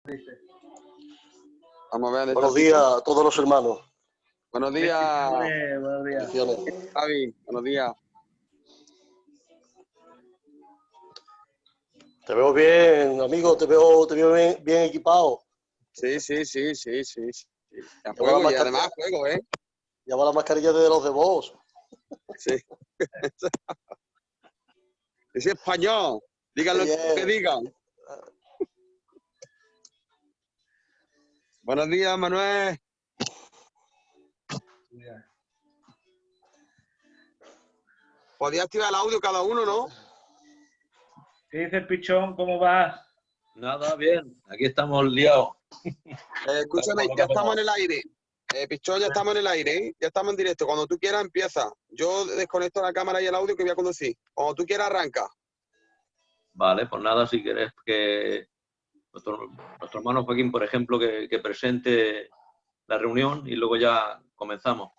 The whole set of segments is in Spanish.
dice. Vamos a ver. Buenos días a todos los hermanos. Buenos días, Buenos días. Bendiciones. Javi. Buenos días. Te veo bien, amigo, te veo bien equipado. Sí. A Lleva fuego la y además mascarilla, a fuego, ¿eh? lleva la mascarilla de los de vos. Sí. Es español. Digan lo que digan. Buenos días, Manuel. Podía activar el audio cada uno, ¿no? ¿Qué dice Pichón? ¿Cómo vas? Nada, bien. Aquí estamos liados. Escúchame, ya estamos en el aire. Pichón, ya estamos en el aire, ¿eh? Ya estamos en directo. Cuando tú quieras, empieza. Yo desconecto la cámara y el audio que voy a conducir. Cuando tú quieras, arranca. Vale, pues nada, si querés que nuestro hermano Joaquín, por ejemplo, que presente la reunión y luego ya comenzamos.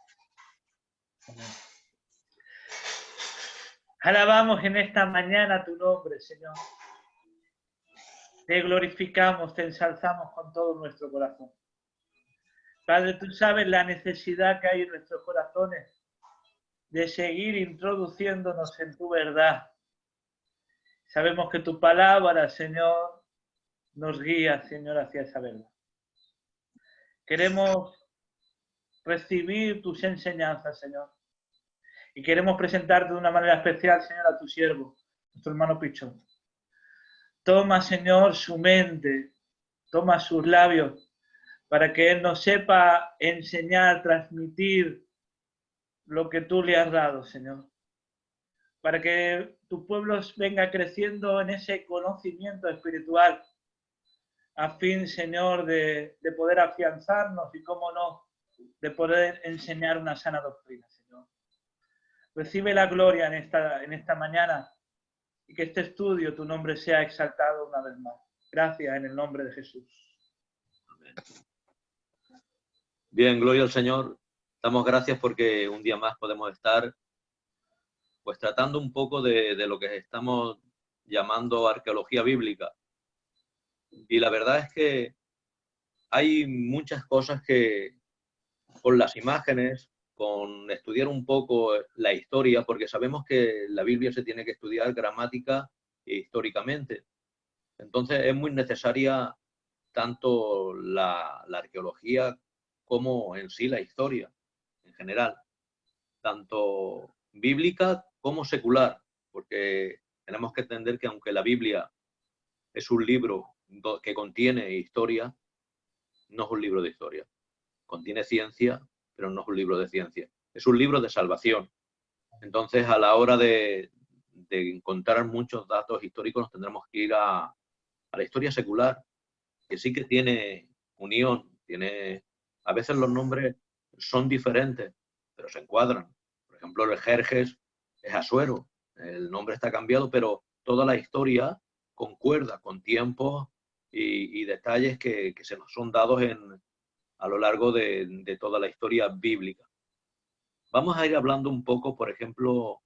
Alabamos en esta mañana tu nombre, Señor. Te glorificamos, te ensalzamos con todo nuestro corazón. Padre, tú sabes la necesidad que hay en nuestros corazones de seguir introduciéndonos en tu verdad. Sabemos que tu palabra, Señor, nos guía, Señor, hacia esa verdad. Queremos recibir tus enseñanzas, Señor. Y queremos presentarte de una manera especial, Señor, a tu siervo, nuestro hermano Pichón. Toma, Señor, su mente, toma sus labios, para que él nos sepa enseñar, transmitir lo que tú le has dado, Señor. Para que tu pueblo venga creciendo en ese conocimiento espiritual, a fin, Señor, de poder afianzarnos y, cómo no, de poder enseñar una sana doctrina, Señor. Recibe la gloria en esta mañana y que este estudio, tu nombre, sea exaltado una vez más. Gracias en el nombre de Jesús. Amén. Bien, gloria al Señor. Damos gracias porque un día más podemos estar pues tratando un poco de lo que estamos llamando arqueología bíblica. Y la verdad es que hay muchas cosas que con las imágenes, con estudiar un poco la historia, porque sabemos que la Biblia se tiene que estudiar gramática e históricamente. Entonces es muy necesaria tanto la arqueología como en sí la historia en general, tanto bíblica como secular, porque tenemos que entender que aunque la Biblia es un libro que contiene historia, no es un libro de historia. Contiene ciencia, pero no es un libro de ciencia. Es un libro de salvación. Entonces, a la hora de encontrar muchos datos históricos, nos tendremos que ir a la historia secular, que sí que tiene unión, a veces los nombres son diferentes, pero se encuadran. Por ejemplo, el Jerjes es Asuero, el nombre está cambiado, pero toda la historia concuerda con tiempos y detalles que se nos son dados a lo largo de toda la historia bíblica. Vamos a ir hablando un poco, por ejemplo,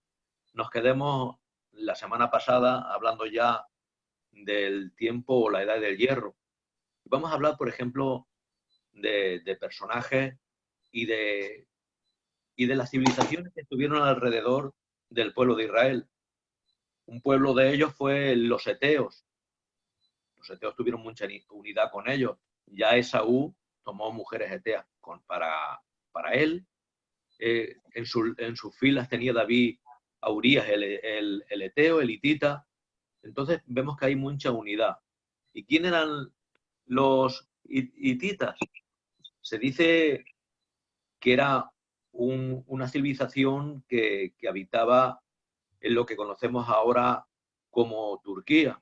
nos quedemos la semana pasada hablando ya del tiempo o la edad del hierro. Vamos a hablar, por ejemplo, de personajes y de las civilizaciones que estuvieron alrededor del pueblo de Israel. Un pueblo de ellos fue los eteos. Los eteos tuvieron mucha unidad con ellos. Ya Esaú tomó mujeres eteas para él. En sus filas tenía David a Urías, el eteo, el hitita. Entonces vemos que hay mucha unidad. ¿Y quién eran los hititas? Se dice que era una civilización que habitaba en lo que conocemos ahora como Turquía.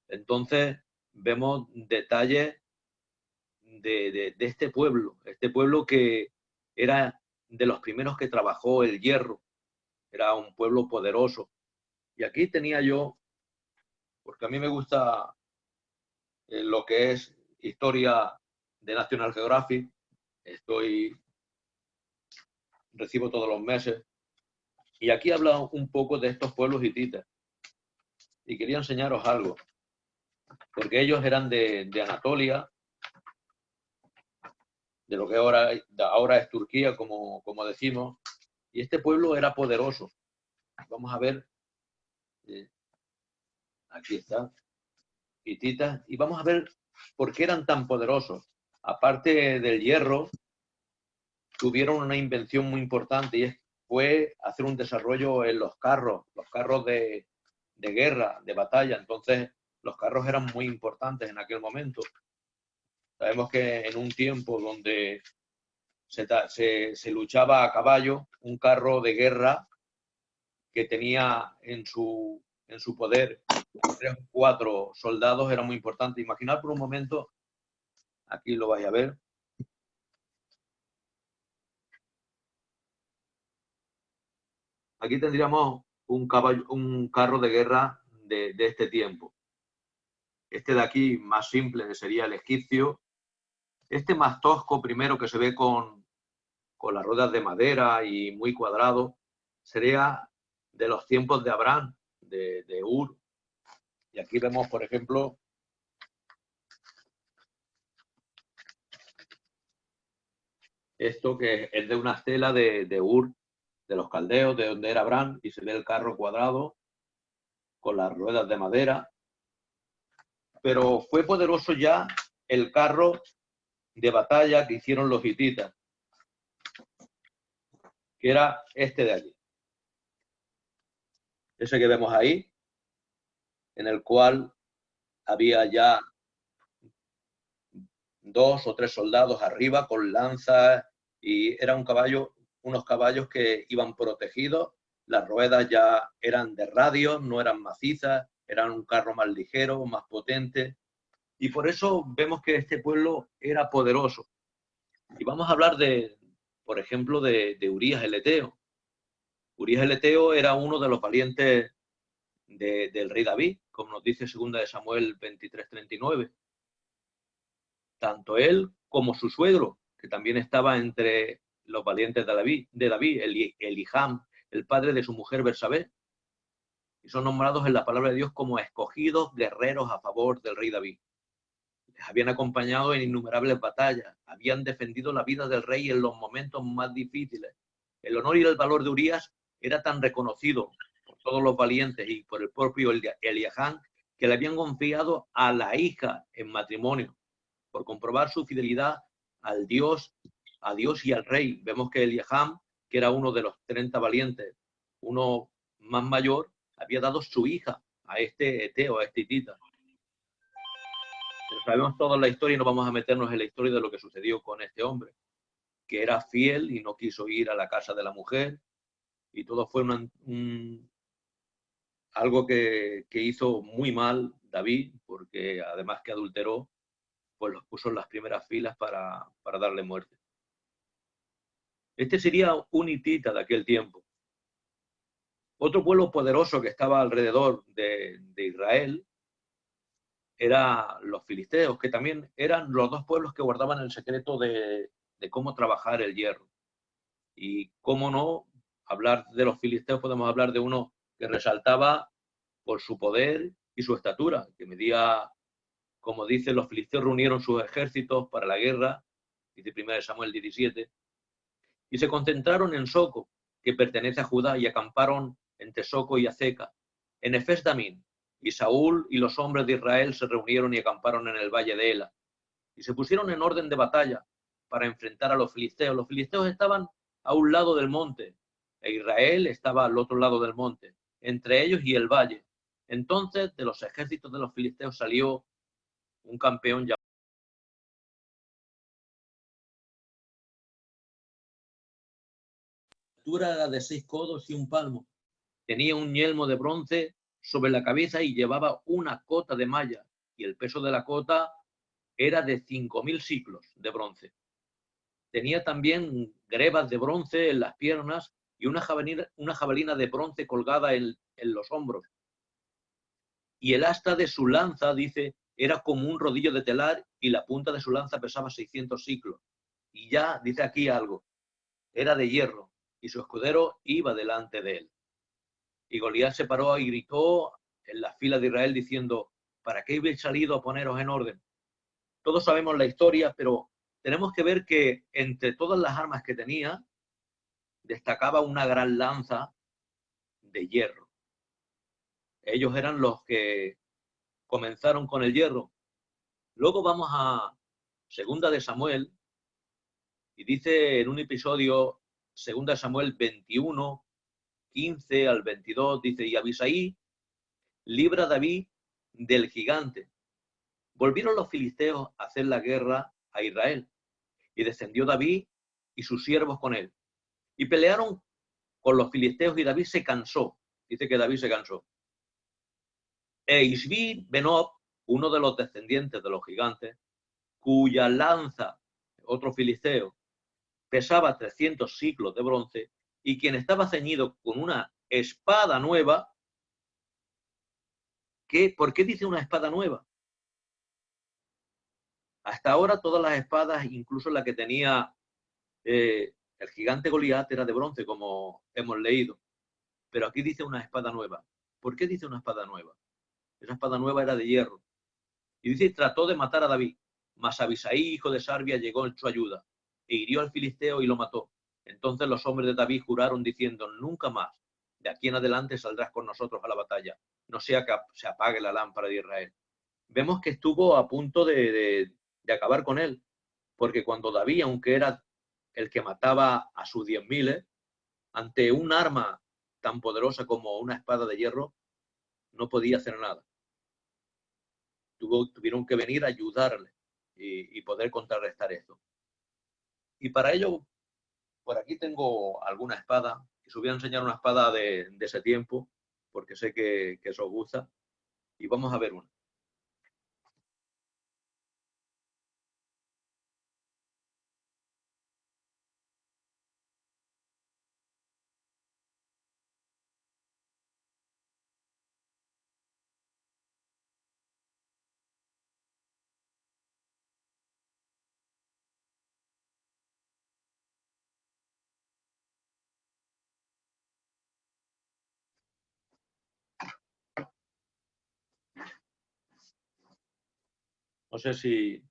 Entonces vemos detalles de este pueblo que era de los primeros que trabajó el hierro, era un pueblo poderoso. Y aquí tenía yo, porque a mí me gusta lo que es historia de National Geographic, recibo todos los meses, y aquí habla un poco de estos pueblos hititas. Y quería enseñaros algo. porque ellos eran de Anatolia, de lo que ahora es Turquía, como decimos, y este pueblo era poderoso. Vamos a ver, aquí está, hititas, y vamos a ver por qué eran tan poderosos. Aparte del hierro, tuvieron una invención muy importante y fue hacer un desarrollo en los carros de guerra, de batalla. Entonces, los carros eran muy importantes en aquel momento. Sabemos que en un tiempo donde se luchaba a caballo, un carro de guerra que tenía en su poder 3 o 4 soldados era muy importante. Imaginad por un momento, aquí lo vais a ver. Aquí tendríamos un carro de guerra de este tiempo. Este de aquí, más simple, sería el egipcio. Este más tosco, primero, que se ve con las ruedas de madera y muy cuadrado, sería de los tiempos de Abraham, de Ur. Y aquí vemos, por ejemplo, esto que es de una estela de Ur, de los caldeos, de donde era Abraham, y se ve el carro cuadrado con las ruedas de madera. Pero fue poderoso ya el carro de batalla que hicieron los hititas, que era este de allí. Ese que vemos ahí, en el cual había ya 2 o 3 soldados arriba con lanzas, y era unos caballos que iban protegidos. Las ruedas ya eran de radio, no eran macizas, eran un carro más ligero, más potente, y por eso vemos que este pueblo era poderoso. Y vamos a hablar por ejemplo, de Urías el Eteo. Urías el Eteo era uno de los valientes del rey David, como nos dice 2 de Samuel 23:39. Tanto él como su suegro, que también estaba entre los valientes de David, Eliham, el padre de su mujer Bersabé, y son nombrados en la palabra de Dios como escogidos guerreros a favor del rey David. Les habían acompañado en innumerables batallas, habían defendido la vida del rey en los momentos más difíciles. El honor y el valor de Urías era tan reconocido por todos los valientes y por el propio Eliham, que le habían confiado a la hija en matrimonio, por comprobar su fidelidad a Dios y al rey. Vemos que Eliham, que era uno de los 30 valientes, uno más mayor, había dado su hija a este eteo, a este hitita. Pero sabemos toda la historia y no vamos a meternos en la historia de lo que sucedió con este hombre, que era fiel y no quiso ir a la casa de la mujer, y todo fue algo que hizo muy mal David, porque además que adulteró, pues los puso en las primeras filas para darle muerte. Este sería un hitita de aquel tiempo. Otro pueblo poderoso que estaba alrededor de Israel eran los filisteos, que también eran los 2 pueblos que guardaban el secreto de cómo trabajar el hierro. Y cómo no hablar de los filisteos, podemos hablar de uno que resaltaba por su poder y su estatura, que medía, como dicen, los filisteos reunieron sus ejércitos para la guerra, dice 1 Samuel 17, y se concentraron en Soco, que pertenece a Judá, y acamparon entre Soco y Azeca, en Efes Damín. Y Saúl y los hombres de Israel se reunieron y acamparon en el valle de Ela, y se pusieron en orden de batalla para enfrentar a los filisteos. Los filisteos estaban a un lado del monte, e Israel estaba al otro lado del monte, entre ellos y el valle. Entonces, de los ejércitos de los filisteos salió un campeón llamado era de 6 codos y un palmo. Tenía un yelmo de bronce sobre la cabeza y llevaba una cota de malla, y el peso de la cota era de 5.000 siclos de bronce. Tenía también grebas de bronce en las piernas y una jabalina de bronce colgada en los hombros. Y el asta de su lanza, dice, era como un rodillo de telar, y la punta de su lanza pesaba 600 siclos. Y ya, dice aquí algo, era de hierro, y su escudero iba delante de él. Y Goliat se paró y gritó en la fila de Israel diciendo: ¿Para qué habéis salido a poneros en orden? Todos sabemos la historia, pero tenemos que ver que entre todas las armas que tenía, destacaba una gran lanza de hierro. Ellos eran los que comenzaron con el hierro. Luego vamos a Segunda de Samuel, y dice en un episodio, Segunda de Samuel 21, 15 al 22, dice, y Abisai libra a David del gigante. Volvieron los filisteos a hacer la guerra a Israel, y descendió David y sus siervos con él. Y pelearon con los filisteos y David se cansó. Dice que David se cansó. E Isbi Benob, uno de los descendientes de los gigantes, cuya lanza, otro filisteo, pesaba 300 siclos de bronce, y quien estaba ceñido con una espada nueva. ¿Por qué dice una espada nueva? Hasta ahora todas las espadas, incluso la que tenía el gigante Goliat, era de bronce, como hemos leído. Pero aquí dice una espada nueva. ¿Por qué dice una espada nueva? Esa espada nueva era de hierro. Y dice, trató de matar a David, mas Abisai, hijo de Sarbia, llegó en su ayuda, e hirió al filisteo y lo mató. Entonces los hombres de David juraron diciendo, nunca más, de aquí en adelante saldrás con nosotros a la batalla, no sea que se apague la lámpara de Israel. Vemos que estuvo a punto de acabar con él, porque cuando David, aunque era el que mataba a sus 10.000, ante un arma tan poderosa como una espada de hierro, no podía hacer nada. Tuvieron que venir a ayudarle y poder contrarrestar esto. Y para ello, por aquí tengo alguna espada, que os voy a enseñar una espada de ese tiempo, porque sé que eso os gusta, y vamos a ver una. No sé si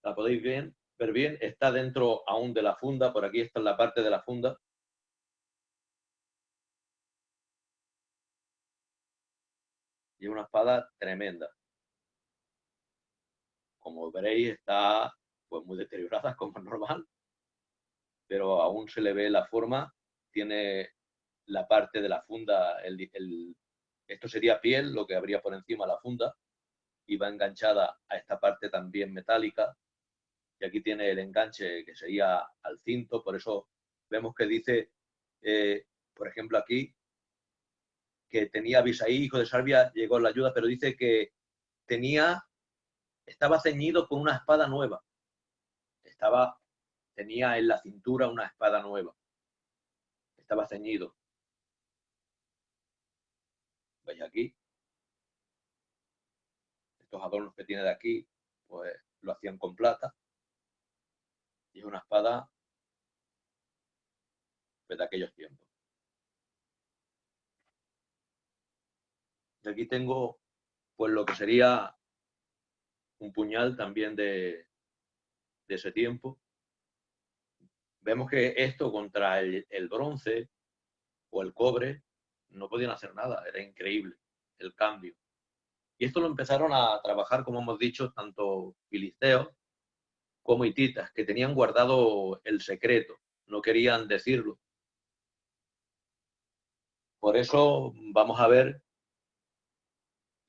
la podéis ver bien. Está dentro aún de la funda. Por aquí está en la parte de la funda. Y es una espada tremenda. Como veréis, está pues muy deteriorada, como es normal. Pero aún se le ve la forma. Tiene la parte de la funda. Esto sería piel, lo que habría por encima la funda. Y va enganchada a esta parte también metálica. Y aquí tiene el enganche que sería al cinto. Por eso vemos que dice, por ejemplo aquí, que tenía Abisai, hijo de Sarbia, llegó la ayuda, pero dice que estaba ceñido con una espada nueva. Tenía en la cintura una espada nueva. Estaba ceñido. ¿Veis aquí? Estos adornos que tiene de aquí, pues lo hacían con plata. Y es una espada de aquellos tiempos. Y aquí tengo pues lo que sería un puñal también de ese tiempo. Vemos que esto contra el bronce o el cobre no podían hacer nada, era increíble el cambio. Y esto lo empezaron a trabajar, como hemos dicho, tanto filisteos como hititas, que tenían guardado el secreto, no querían decirlo. Por eso vamos a ver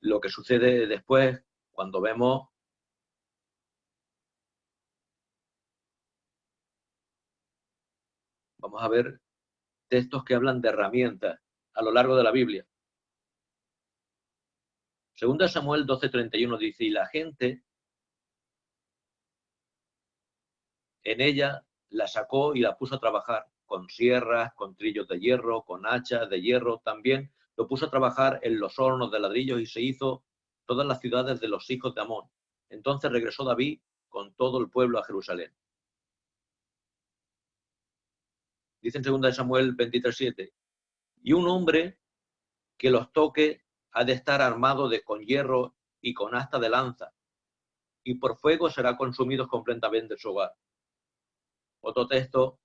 lo que sucede después cuando vemos textos que hablan de herramientas a lo largo de la Biblia. Segunda Samuel 12:31 dice, y la gente en ella la sacó y la puso a trabajar con sierras, con trillos de hierro, con hachas de hierro. También lo puso a trabajar en los hornos de ladrillos y se hizo todas las ciudades de los hijos de Amón. Entonces regresó David con todo el pueblo a Jerusalén. Dice en 2 Samuel 23:7, y un hombre que los toque ha de estar armado con hierro y con asta de lanza, y por fuego será consumido completamente su hogar. Otro texto,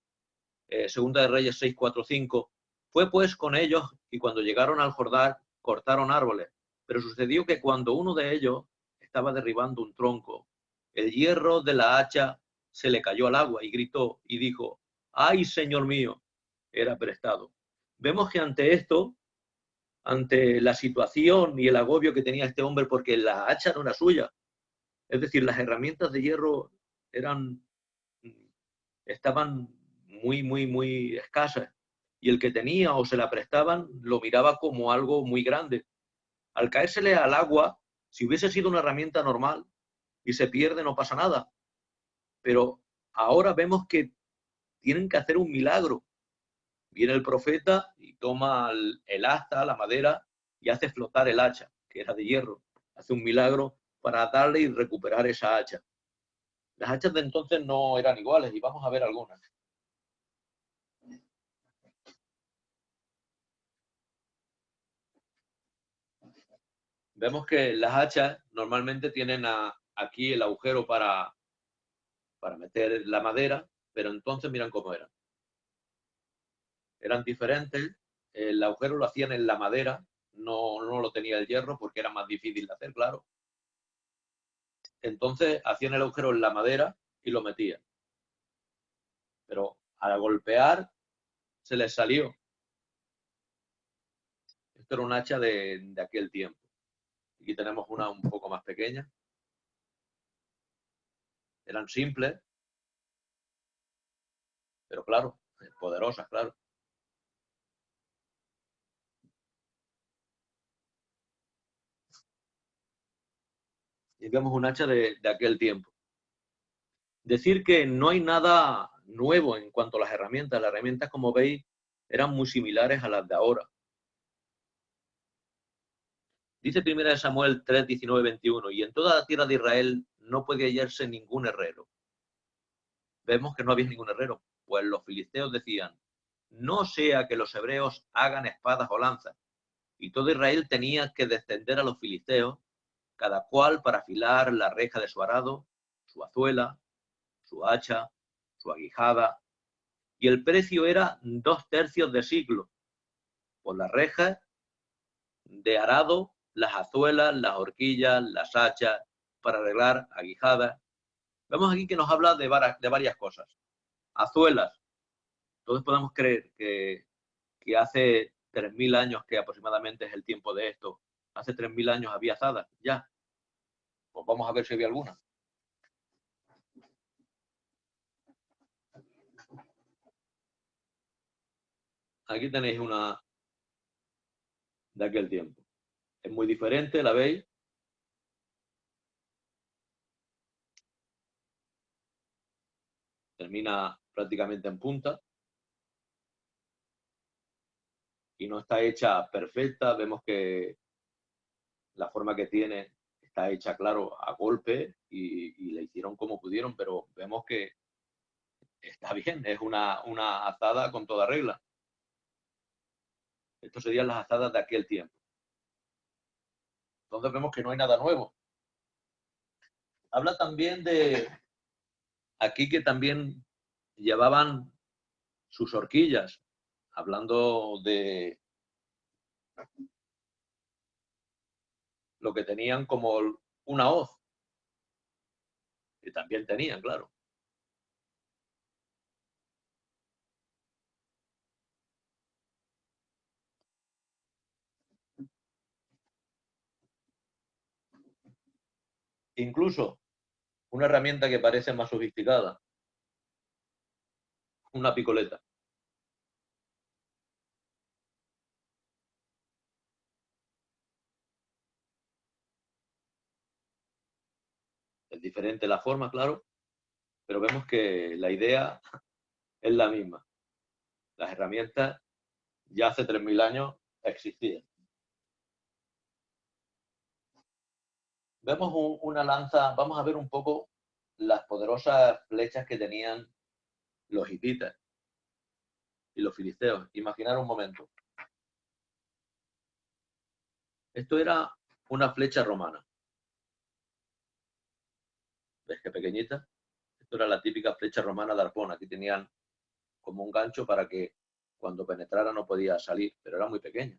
Segunda de Reyes 6, 4, 5. Fue pues con ellos, y cuando llegaron al Jordán, cortaron árboles. Pero sucedió que cuando uno de ellos estaba derribando un tronco, el hierro de la hacha se le cayó al agua y gritó y dijo: ¡ay, Señor mío! Era prestado. Vemos que ante esto, ante la situación y el agobio que tenía este hombre, porque la hacha no era suya, es decir, las herramientas de hierro estaban muy escasas, y el que tenía o se la prestaban lo miraba como algo muy grande. Al caérsele al agua, si hubiese sido una herramienta normal y se pierde, no pasa nada. Pero ahora vemos que tienen que hacer un milagro. Viene el profeta y toma el asta, la madera, y hace flotar el hacha, que era de hierro. Hace un milagro para darle y recuperar esa hacha. Las hachas de entonces no eran iguales, y vamos a ver algunas. Vemos que las hachas normalmente tienen aquí el agujero para meter la madera, pero entonces miran cómo eran. Eran diferentes, el agujero lo hacían en la madera, no lo tenía el hierro porque era más difícil de hacer, claro. Entonces hacían el agujero en la madera y lo metían. Pero al golpear se les salió. Esto era un hacha de aquel tiempo. Aquí tenemos una un poco más pequeña. Eran simples, pero claro, poderosas, claro. Y vemos un hacha de aquel tiempo. Decir que no hay nada nuevo en cuanto a las herramientas. Las herramientas, como veis, eran muy similares a las de ahora. Dice 1 Samuel 3, 19, 21, y en toda la tierra de Israel no podía hallarse ningún herrero. Vemos que no había ningún herrero, pues los filisteos decían: no sea que los hebreos hagan espadas o lanzas. Y todo Israel tenía que descender a los filisteos, cada cual para afilar la reja de su arado, su azuela, su hacha, su aguijada, y el precio era 2/3 de siclo, por las rejas de arado, las azuelas, las horquillas, las hachas, para arreglar aguijadas. Vemos aquí que nos habla de varias cosas. Azuelas. Todos podemos creer que hace 3.000 años, que aproximadamente es el tiempo de esto, hace 3.000 años había azadas, ya. Pues vamos a ver si había alguna. Aquí tenéis una de aquel tiempo. Es muy diferente, ¿la veis? Termina prácticamente en punta. Y no está hecha perfecta. Vemos que la forma que tiene está hecha, claro, a golpe y le hicieron como pudieron, pero vemos que está bien, es una azada con toda regla. Estos serían las azadas de aquel tiempo. Entonces vemos que no hay nada nuevo. Habla también de aquí que también llevaban sus horquillas, hablando de lo que tenían como una hoz, que también tenían, claro. Incluso una herramienta que parece más sofisticada, una picoleta. Es diferente la forma, claro, pero vemos que la idea es la misma. Las herramientas ya hace 3.000 años existían. Vemos una lanza, vamos a ver un poco las poderosas flechas que tenían los hititas y los filisteos. Imaginar un momento. Esto era una flecha romana. ¿Ves qué pequeñita? Esto era la típica flecha romana de arpón. Aquí tenían como un gancho para que cuando penetrara no podía salir, pero era muy pequeña.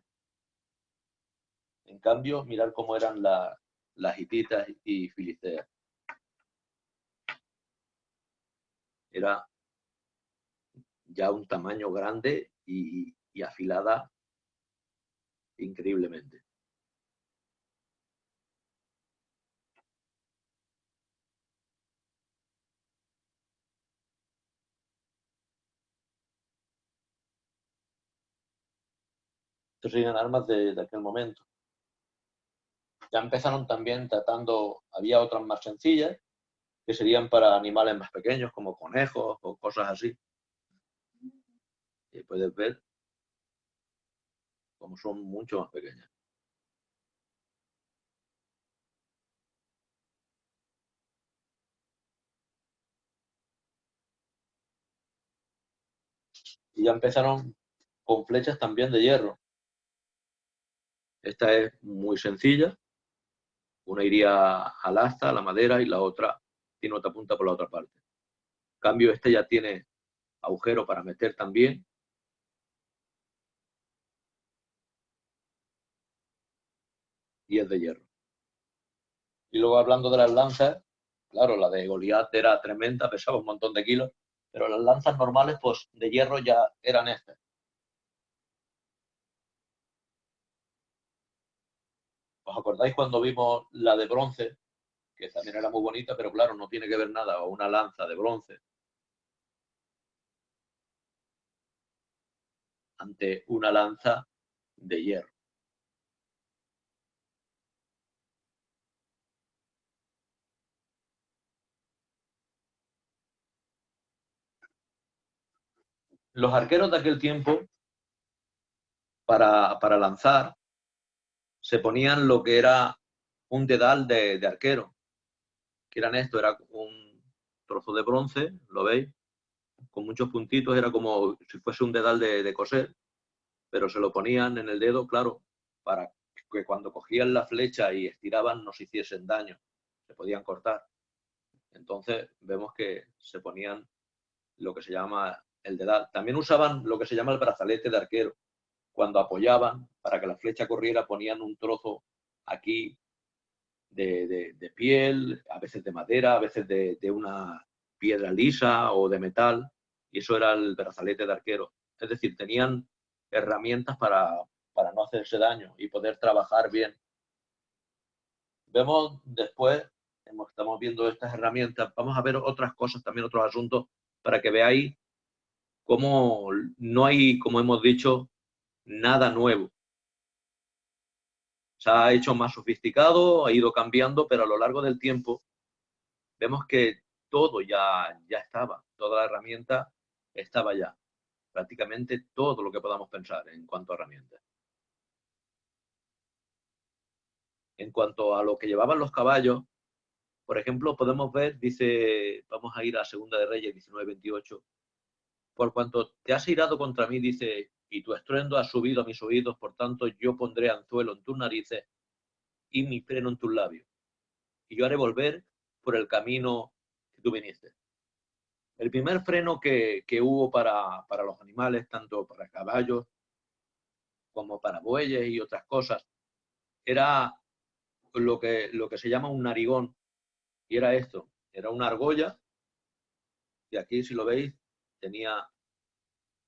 En cambio, mirad cómo eran las hititas y filisteas. Era ya un tamaño grande y afilada increíblemente. Estas serían armas de aquel momento. Ya empezaron también tratando, había otras más sencillas, que serían para animales más pequeños, como conejos o cosas así. Y puedes ver cómo son mucho más pequeñas. Y ya empezaron con flechas también de hierro. Esta es muy sencilla. Una iría al asta, a la madera, y la otra tiene otra punta por la otra parte. En cambio, este ya tiene agujero para meter también. Y es de hierro. Y luego hablando de las lanzas, claro, la de Goliat era tremenda, pesaba un montón de kilos, pero las lanzas normales, pues de hierro ya eran estas. ¿Os acordáis cuando vimos la de bronce? Que también era muy bonita, pero claro, no tiene que ver nada, o una lanza de bronce ante una lanza de hierro. Los arqueros de aquel tiempo, para lanzar, se ponían lo que era un dedal de arquero, que eran esto, era un trozo de bronce, ¿lo veis? Con muchos puntitos, era como si fuese un dedal de coser, pero se lo ponían en el dedo, claro, para que cuando cogían la flecha y estiraban no se hiciesen daño, se podían cortar. Entonces vemos que se ponían lo que se llama el dedal. También usaban lo que se llama el brazalete de arquero. Cuando apoyaban para que la flecha corriera, ponían un trozo aquí de piel, a veces de madera, a veces de una piedra lisa o de metal, y eso era el brazalete de arquero. Es decir, tenían herramientas para no hacerse daño y poder trabajar bien. Vemos después, estamos viendo estas herramientas, vamos a ver otras cosas, también otros asuntos, para que veáis cómo no hay, como hemos dicho, nada nuevo. Se ha hecho más sofisticado, ha ido cambiando, pero a lo largo del tiempo vemos que todo ya estaba, toda la herramienta estaba ya, prácticamente todo lo que podamos pensar en cuanto a herramientas. En cuanto a lo que llevaban los caballos, por ejemplo, podemos ver, dice, vamos a ir a Segunda de Reyes 19:28, por cuanto te has irado contra mí, dice, y tu estruendo ha subido a mis oídos, por tanto yo pondré anzuelo en tus narices y mi freno en tus labios. Y yo haré volver por el camino que tú viniste. El primer freno que hubo para los animales, tanto para caballos como para bueyes y otras cosas, era lo que se llama un narigón. Y era esto, era una argolla, y aquí, si lo veis, tenía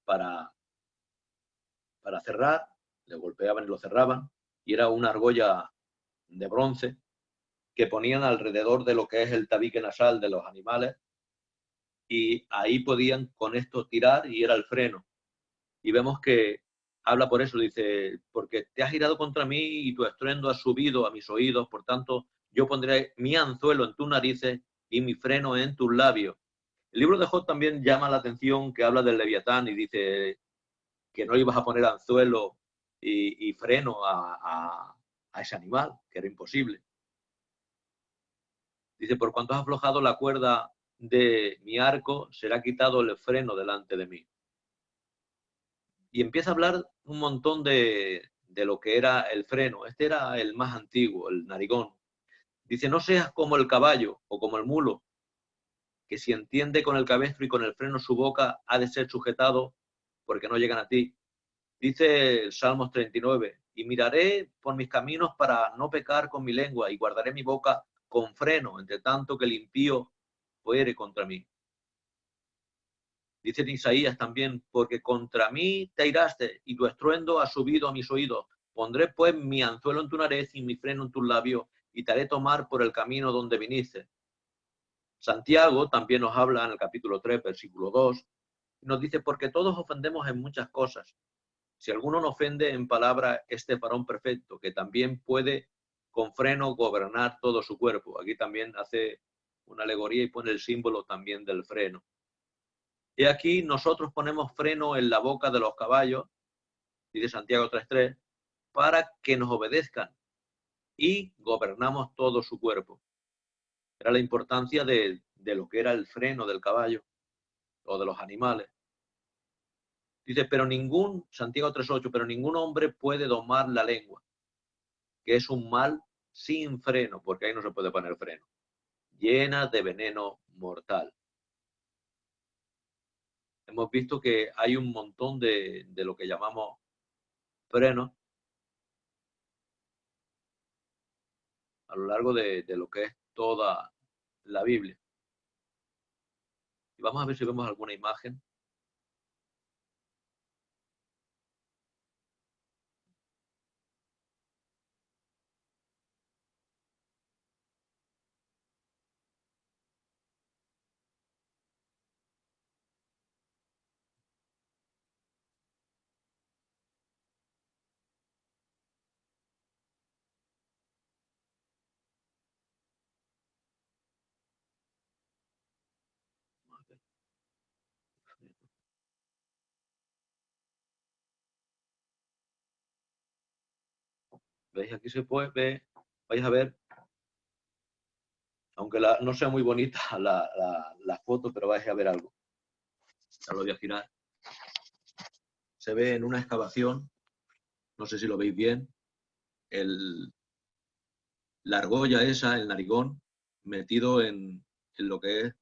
para cerrar, le golpeaban y lo cerraban, y era una argolla de bronce que ponían alrededor de lo que es el tabique nasal de los animales, y ahí podían con esto tirar y era el freno. Y vemos que habla por eso, dice, porque te has girado contra mí y tu estruendo ha subido a mis oídos, por tanto yo pondré mi anzuelo en tus narices y mi freno en tus labios. El libro de Job también llama la atención, que habla del Leviatán y dice que no ibas a poner anzuelo y freno a ese animal, que era imposible. Dice, por cuanto has aflojado la cuerda de mi arco, será quitado el freno delante de mí. Y empieza a hablar un montón de lo que era el freno. Este era el más antiguo, el narigón. Dice, no seas como el caballo o como el mulo, que si entiende con el cabestro y con el freno su boca, ha de ser sujetado porque no llegan a ti. Dice el Salmos 39, y miraré por mis caminos para no pecar con mi lengua, y guardaré mi boca con freno, entre tanto que el impío fuere contra mí. Dice en Isaías también, porque contra mí te airaste, y tu estruendo ha subido a mis oídos. Pondré pues mi anzuelo en tu nariz y mi freno en tus labios, y te haré tomar por el camino donde viniste. Santiago también nos habla en el capítulo 3, versículo 2, y nos dice, porque todos ofendemos en muchas cosas. Si alguno no ofende en palabra, este varón perfecto, que también puede con freno gobernar todo su cuerpo. Aquí también hace una alegoría y pone el símbolo también del freno. Y aquí nosotros ponemos freno en la boca de los caballos, dice Santiago 3.3, para que nos obedezcan y gobernamos todo su cuerpo. Era la importancia de lo que era el freno del caballo o de los animales. Dice, Santiago 3.8, pero ningún hombre puede domar la lengua, que es un mal sin freno, porque ahí no se puede poner freno, llena de veneno mortal. Hemos visto que hay un montón de lo que llamamos frenos a lo largo de lo que es toda la Biblia. Y vamos a ver si vemos alguna imagen. ¿Veis? Aquí se puede ver, vais a ver, aunque no sea muy bonita la foto, pero vais a ver algo. Ya lo voy a girar. Se ve en una excavación, no sé si lo veis bien, la argolla esa, el narigón, metido en lo que es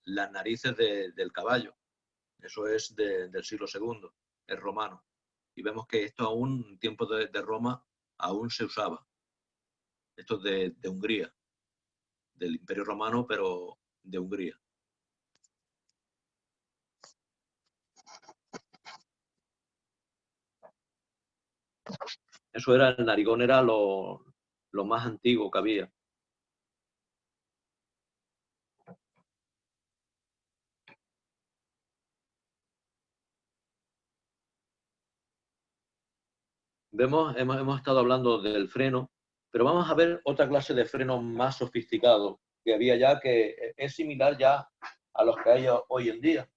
las narices del caballo. Eso es del siglo II, es romano. Y vemos que esto aún, en tiempos de Roma, aún se usaba. Esto es de Hungría, del Imperio Romano, pero de Hungría. Eso era, el narigón era lo más antiguo que había. Hemos estado hablando del freno, pero vamos a ver otra clase de freno más sofisticado que había ya, que es similar ya a los que hay hoy en día.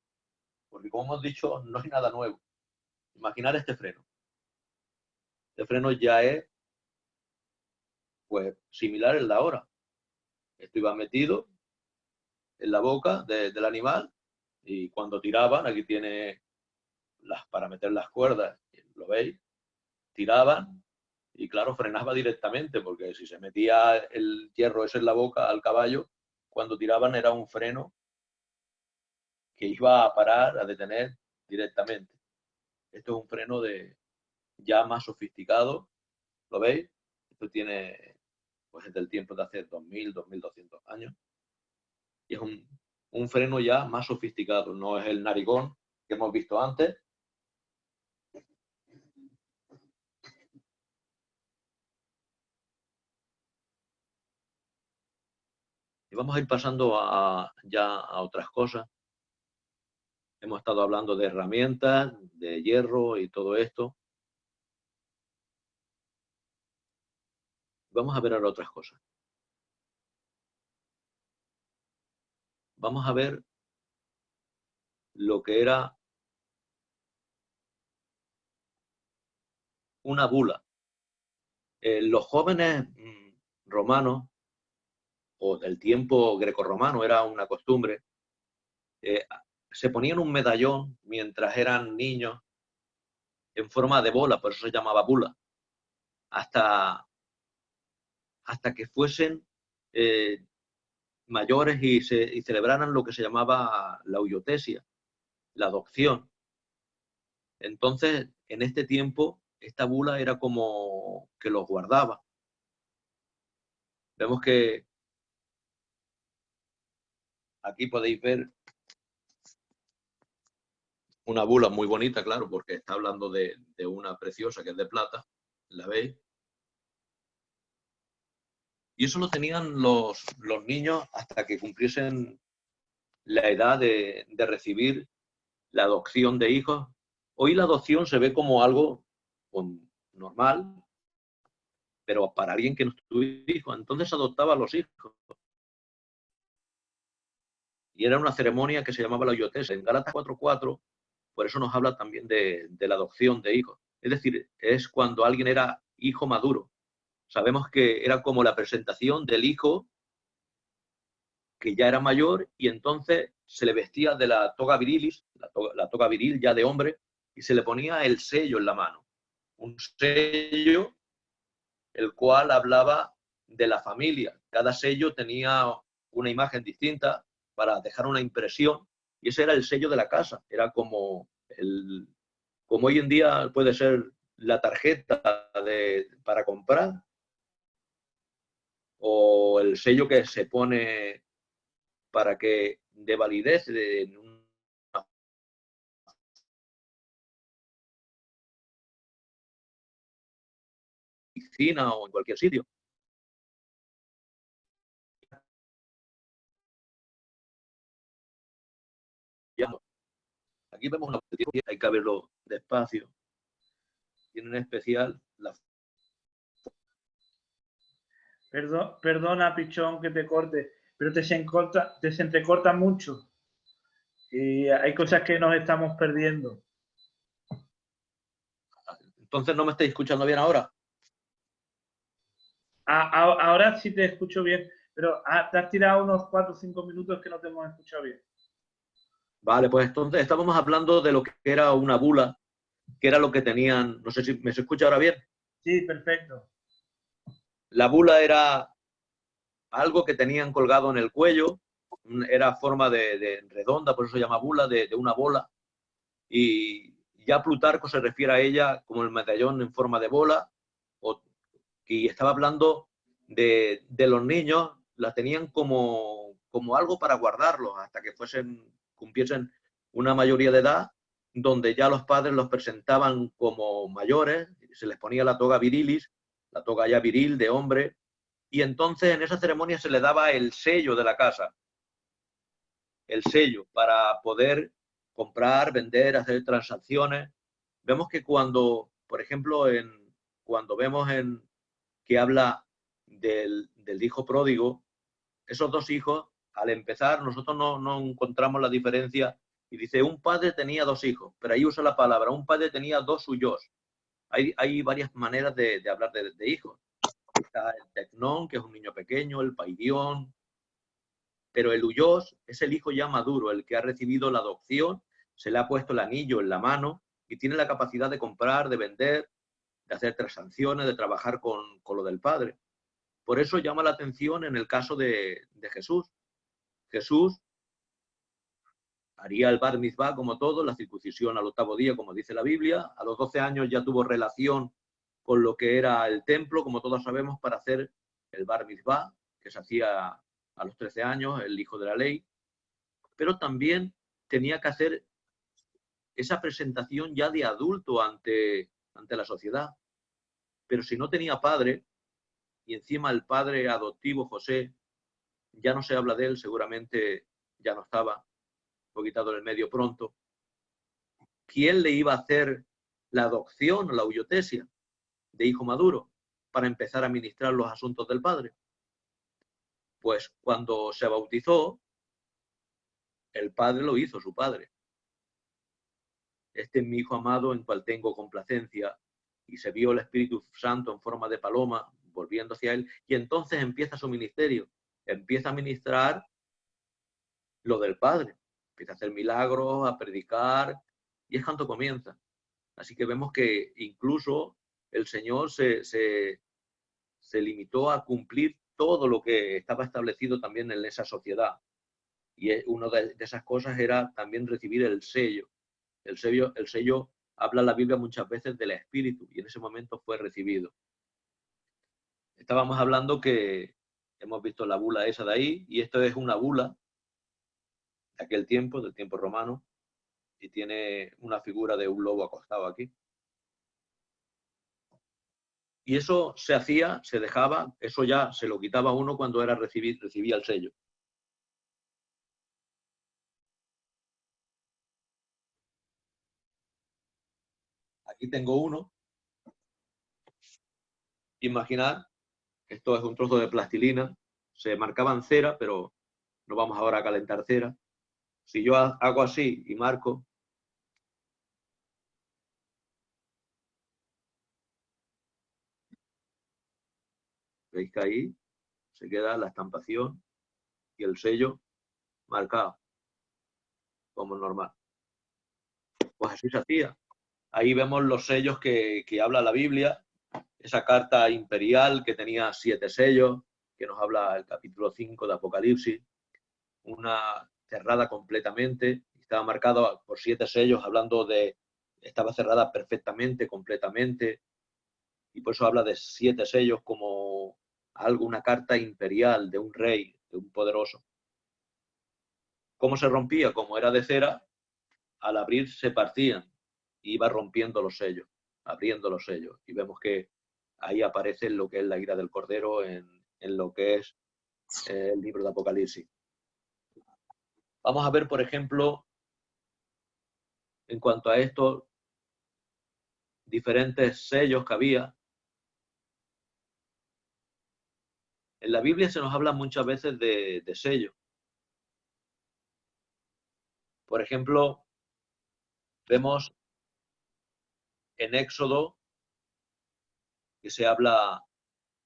Porque como hemos dicho, no hay nada nuevo. Imaginar este freno. Este freno ya es pues similar al de ahora. Esto iba metido en la boca del animal y cuando tiraban, aquí tiene para meter las cuerdas, ¿lo veis? Tiraban y claro, frenaba directamente, porque si se metía el hierro ese en la boca al caballo, cuando tiraban era un freno que iba a parar, a detener directamente. Esto es un freno ya más sofisticado, ¿lo veis? Esto tiene, pues es del tiempo de hace 2000, 2200 años. Y es un freno ya más sofisticado, no es el narigón que hemos visto antes. Y vamos a ir pasando ya a otras cosas. Hemos estado hablando de herramientas, de hierro y todo esto. Vamos a ver ahora otras cosas. Vamos a ver lo que era una bula. Los jóvenes romanos, o del tiempo grecorromano, era una costumbre, se ponían un medallón mientras eran niños en forma de bola, por eso se llamaba bula, hasta que fuesen mayores y celebraran lo que se llamaba la huiotesia, la adopción. Entonces, en este tiempo, esta bula era como que los guardaba. Vemos que aquí podéis ver una bula muy bonita, claro, porque está hablando de una preciosa que es de plata, ¿la veis? Y eso lo tenían los niños hasta que cumpliesen la edad de recibir la adopción de hijos. Hoy la adopción se ve como algo normal, pero para alguien que no tuvo hijos, entonces adoptaba a los hijos. Y era una ceremonia que se llamaba la huiotesia. En Gálatas 4:4, por eso nos habla también de la adopción de hijos. Es decir, es cuando alguien era hijo maduro. Sabemos que era como la presentación del hijo que ya era mayor y entonces se le vestía de la toga virilis, la toga viril ya de hombre, y se le ponía el sello en la mano. Un sello el cual hablaba de la familia. Cada sello tenía una imagen distinta para dejar una impresión y ese era el sello de la casa. Era como hoy en día puede ser la tarjeta para comprar o el sello que se pone para que dé validez en una oficina o en cualquier sitio. Aquí vemos una posición, hay que verlo despacio. Tiene en especial la... Perdona, Pichón, que te corte, pero te se entrecorta mucho. Y hay cosas que nos estamos perdiendo. Entonces, ¿no me estáis escuchando bien ahora? Ahora sí te escucho bien, pero te has tirado unos 4 o 5 minutos que no te hemos escuchado bien. Vale, pues entonces estábamos hablando de lo que era una bula, que era lo que tenían, no sé si me se escucha ahora bien. Sí, perfecto. La bula era algo que tenían colgado en el cuello, era forma de redonda, por eso se llama bula, de una bola. Y ya Plutarco se refiere a ella como el medallón en forma de bola, y estaba hablando de los niños, la tenían como algo para guardarlos hasta que cumpliesen una mayoría de edad, donde ya los padres los presentaban como mayores, se les ponía la toga virilis, la toga ya viril de hombre, y entonces en esa ceremonia se le daba el sello de la casa, el sello para poder comprar, vender, hacer transacciones. Vemos que cuando, por ejemplo, cuando vemos que habla del hijo pródigo, esos dos hijos, al empezar, nosotros no encontramos la diferencia y dice, un padre tenía dos hijos, pero ahí usa la palabra, un padre tenía dos suyos. Hay varias maneras de hablar de hijos. Está el tecnón, que es un niño pequeño, el paidión, pero el huyós es el hijo ya maduro, el que ha recibido la adopción, se le ha puesto el anillo en la mano y tiene la capacidad de comprar, de vender, de hacer transacciones, de trabajar con lo del padre. Por eso llama la atención en el caso de Jesús. Jesús haría el bar mitzvah como todo, la circuncisión al 8º día, como dice la Biblia. A los 12 años ya tuvo relación con lo que era el templo, como todos sabemos, para hacer el bar mitzvah, que se hacía a los 13 años, el hijo de la ley. Pero también tenía que hacer esa presentación ya de adulto ante la sociedad. Pero si no tenía padre, y encima el padre adoptivo José, ya no se habla de él, seguramente ya no estaba, fue quitado del medio pronto. ¿Quién le iba a hacer la adopción o la huiotesia de hijo maduro para empezar a administrar los asuntos del padre? Pues cuando se bautizó, el padre lo hizo su padre. Este es mi hijo amado en cual tengo complacencia. Y se vio el Espíritu Santo en forma de paloma volviendo hacia él y entonces empieza su ministerio. Empieza a ministrar lo del Padre. Empieza a hacer milagros, a predicar, y es cuando comienza. Así que vemos que incluso el Señor se limitó a cumplir todo lo que estaba establecido también en esa sociedad. Y una de esas cosas era también recibir el sello. El sello habla la Biblia muchas veces del Espíritu, y en ese momento fue recibido. Estábamos hablando que hemos visto la bula esa de ahí, y esto es una bula de aquel tiempo, del tiempo romano, y tiene una figura de un lobo acostado aquí. Y eso se hacía, se dejaba, eso ya se lo quitaba uno cuando era recibía el sello. Aquí tengo uno. Imaginar, esto es un trozo de plastilina, se marcaba en cera, pero no vamos ahora a calentar cera. Si yo hago así y marco, veis que ahí se queda la estampación y el sello marcado, como normal. Pues así se hacía. Ahí vemos los sellos que habla la Biblia, esa carta imperial que tenía 7 sellos, que nos habla el capítulo 5 de Apocalipsis, una cerrada completamente, estaba marcada por 7 sellos, hablando de, estaba cerrada perfectamente, completamente, y por eso habla de 7 sellos como algo, una carta imperial de un rey, de un poderoso. ¿Cómo se rompía? Como era de cera, al abrir se partían, y iba rompiendo los sellos, abriendo los sellos, y vemos que ahí aparece lo que es la ira del Cordero en lo que es el libro de Apocalipsis. Vamos a ver, por ejemplo, en cuanto a estos diferentes sellos que había. En la Biblia se nos habla muchas veces de sellos. Por ejemplo, vemos en Éxodo que se habla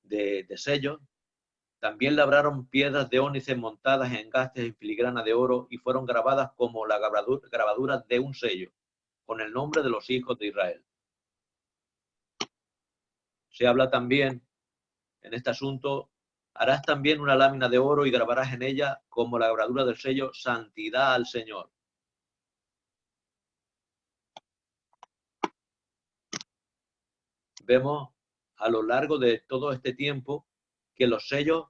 de sellos. También labraron piedras de ónice montadas en engastes en filigrana de oro y fueron grabadas como la grabadura de un sello, con el nombre de los hijos de Israel. Se habla también en este asunto, harás también una lámina de oro y grabarás en ella como la grabadura del sello, santidad al Señor. Vemos a lo largo de todo este tiempo que los sellos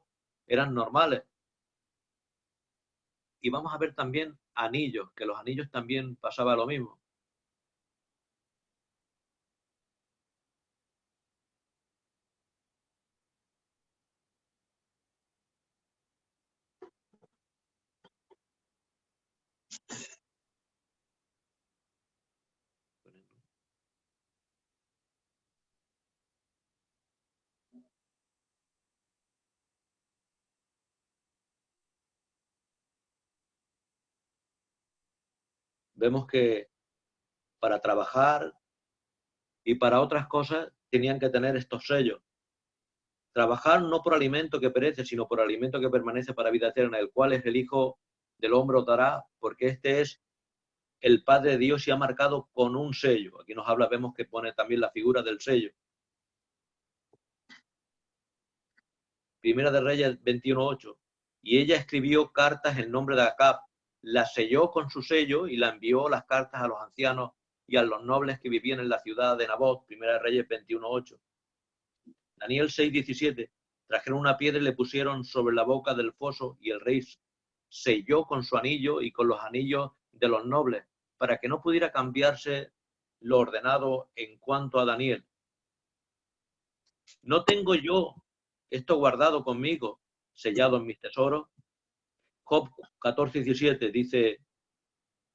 eran normales. Y vamos a ver también anillos, que los anillos también pasaba lo mismo. Vemos que para trabajar y para otras cosas tenían que tener estos sellos. Trabajar no por alimento que perece, sino por alimento que permanece para vida eterna, el cual es el Hijo del Hombre os dará, porque este es el Padre de Dios y ha marcado con un sello. Aquí nos habla, vemos que pone también la figura del sello. Primera de Reyes 21:8. Y ella escribió cartas en nombre de Acab, la selló con su sello y la envió las cartas a los ancianos y a los nobles que vivían en la ciudad de Nabot. Primera de Reyes 21:8. Daniel 6:17. Trajeron una piedra y le pusieron sobre la boca del foso y el rey selló con su anillo y con los anillos de los nobles para que no pudiera cambiarse lo ordenado en cuanto a Daniel. ¿No tengo yo esto guardado conmigo, sellado en mis tesoros? Job 14:17 dice,